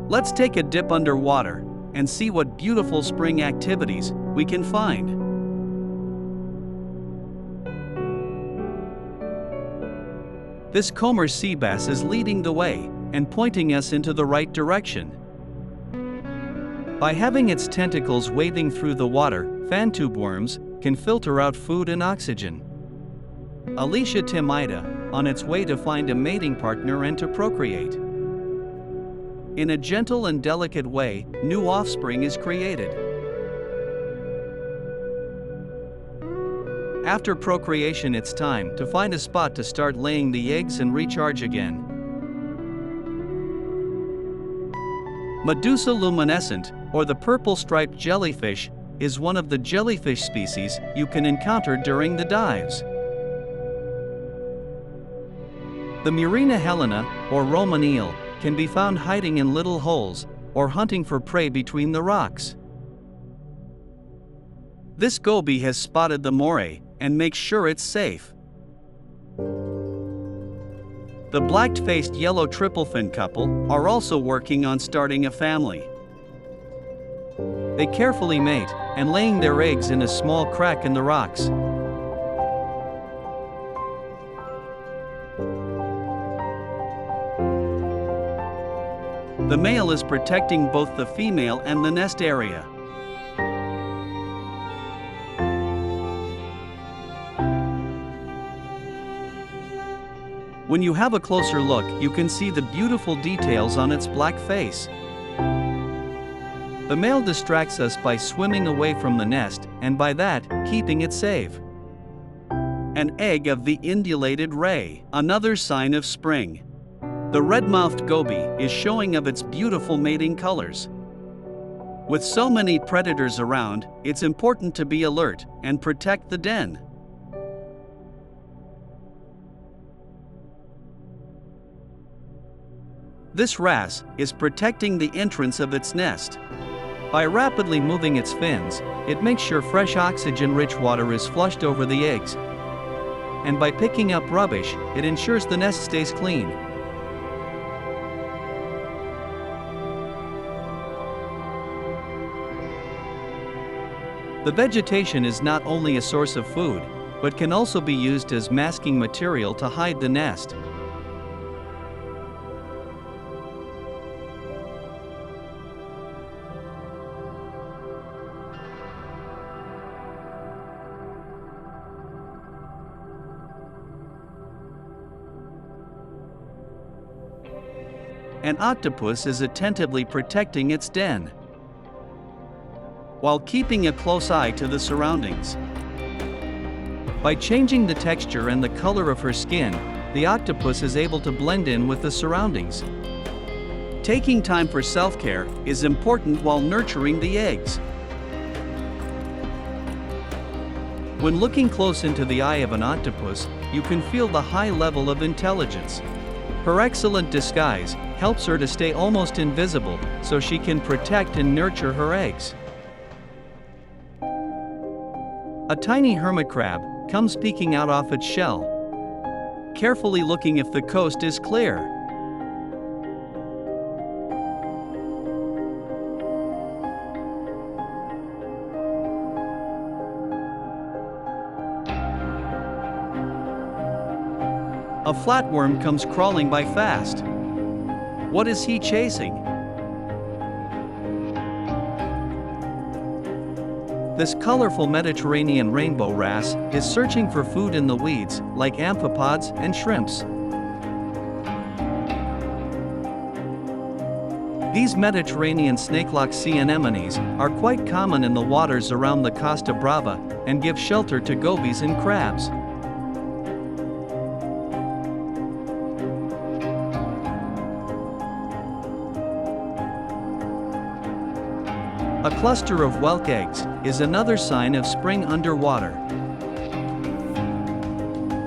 Let's take a dip underwater and see what beautiful spring activities we can find. This comber sea bass is leading the way and pointing us into the right direction. By having its tentacles waving through the water, fan tube worms can filter out food and oxygen. Alicia timida, on its way to find a mating partner and to procreate. In a gentle and delicate way, new offspring is created. After procreation, it's time to find a spot to start laying the eggs and recharge again. Medusa luminescent, or the purple-striped jellyfish, is one of the jellyfish species you can encounter during the dives. The Murena helena, or Roman eel, can be found hiding in little holes or hunting for prey between the rocks. This goby has spotted the moray and makes sure it's safe. The black-faced yellow triplefin couple are also working on starting a family. They carefully mate and laying their eggs in a small crack in the rocks. The male is protecting both the female and the nest area. When you have a closer look, you can see the beautiful details on its black face. The male distracts us by swimming away from the nest, and by that, keeping it safe. An egg of the indulated ray, another sign of spring. The red-mouthed goby is showing of its beautiful mating colors. With so many predators around, it's important to be alert and protect the den. This wrasse is protecting the entrance of its nest. By rapidly moving its fins, it makes sure fresh oxygen-rich water is flushed over the eggs. And by picking up rubbish, it ensures the nest stays clean. The vegetation is not only a source of food, but can also be used as masking material to hide the nest. An octopus is attentively protecting its den, while keeping a close eye to the surroundings. By changing the texture and the color of her skin, the octopus is able to blend in with the surroundings. Taking time for self-care is important while nurturing the eggs. When looking close into the eye of an octopus, you can feel the high level of intelligence. Her excellent disguise helps her to stay almost invisible, so she can protect and nurture her eggs. A tiny hermit crab comes peeking out off its shell, carefully looking if the coast is clear. A flatworm comes crawling by fast. What is he chasing? This colorful Mediterranean rainbow wrasse is searching for food in the weeds, like amphipods and shrimps. These Mediterranean snake-locked sea anemones are quite common in the waters around the Costa Brava and give shelter to gobies and crabs. A cluster of whelk eggs is another sign of spring underwater.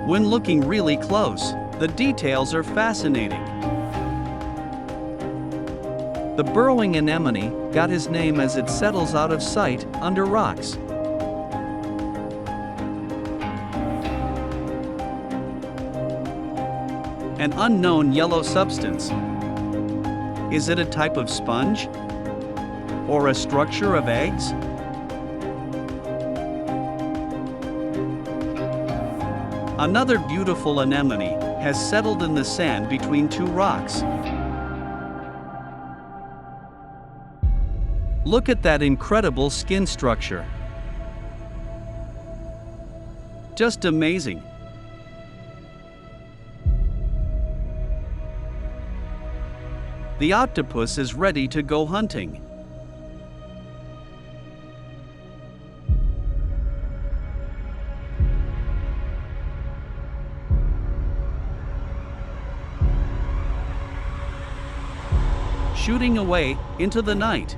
When looking really close, the details are fascinating. The burrowing anemone got his name as it settles out of sight under rocks. An unknown yellow substance. Is it a type of sponge? Or a structure of eggs? Another beautiful anemone has settled in the sand between two rocks. Look at that incredible skin structure. Just amazing. The octopus is ready to go hunting. Shooting away into the night.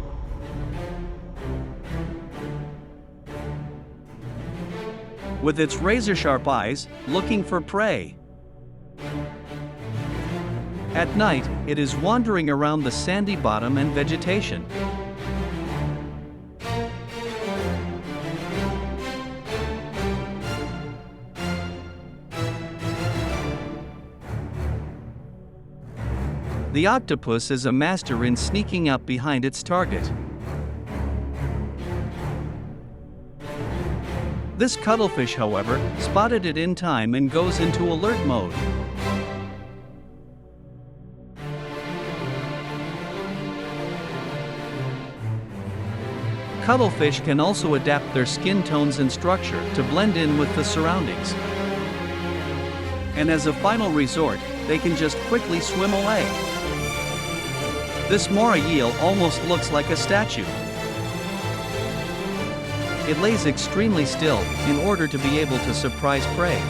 With its razor-sharp eyes, looking for prey. At night, it is wandering around the sandy bottom and vegetation. The octopus is a master in sneaking up behind its target. This cuttlefish, however, spotted it in time and goes into alert mode. Cuttlefish can also adapt their skin tones and structure to blend in with the surroundings. And as a final resort, they can just quickly swim away. This moray eel almost looks like a statue. It lays extremely still in order to be able to surprise prey.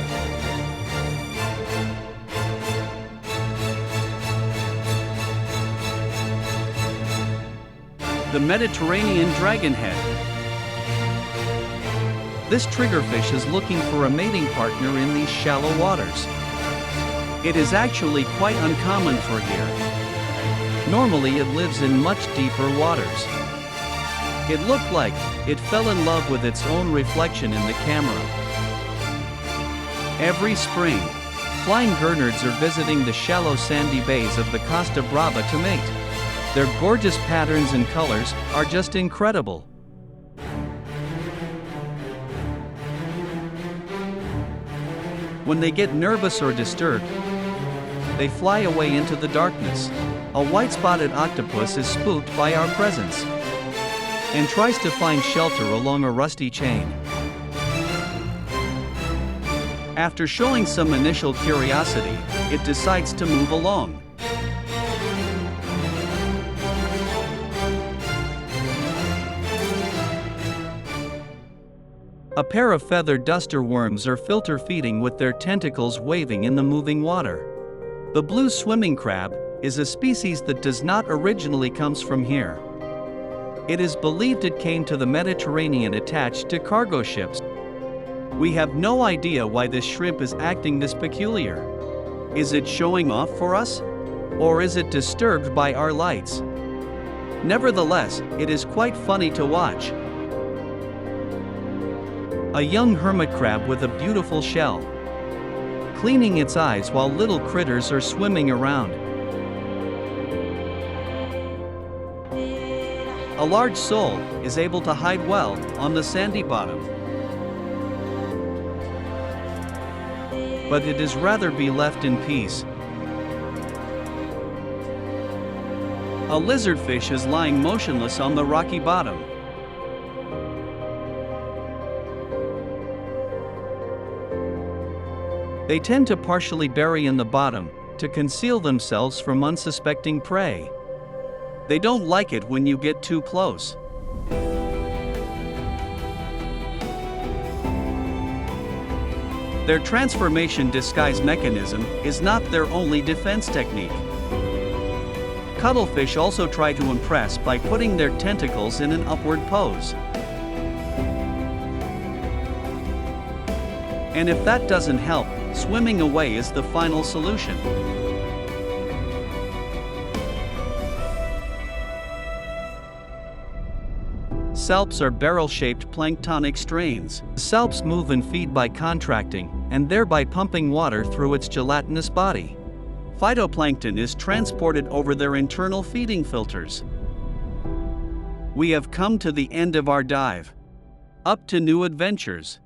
The Mediterranean dragonhead. This triggerfish is looking for a mating partner in these shallow waters. It is actually quite uncommon for here. Normally it lives in much deeper waters. It looked like it fell in love with its own reflection in the camera. Every spring, flying gurnards are visiting the shallow sandy bays of the Costa Brava to mate. Their gorgeous patterns and colors are just incredible. When they get nervous or disturbed, they fly away into the darkness. A white-spotted octopus is spooked by our presence and tries to find shelter along a rusty chain. After showing some initial curiosity, it decides to move along. A pair of feathered duster worms are filter feeding with their tentacles waving in the moving water. The blue swimming crab is a species that does not originally comes from here. It is believed it came to the Mediterranean attached to cargo ships. We have no idea why this shrimp is acting this peculiar. Is it showing off for us? Or is it disturbed by our lights? Nevertheless, it is quite funny to watch. A young hermit crab with a beautiful shell, cleaning its eyes while little critters are swimming around. A large sole is able to hide well on the sandy bottom. But it is rather be left in peace. A lizardfish is lying motionless on the rocky bottom. They tend to partially bury in the bottom to conceal themselves from unsuspecting prey. They don't like it when you get too close. Their transformation disguise mechanism is not their only defense technique. Cuttlefish also try to impress by putting their tentacles in an upward pose. And if that doesn't help, swimming away is the final solution. Salps are barrel-shaped planktonic strains. Salps move and feed by contracting, and thereby pumping water through its gelatinous body. phytoplankton is transported over their internal feeding filters. We have come to the end of our dive. Up to new adventures.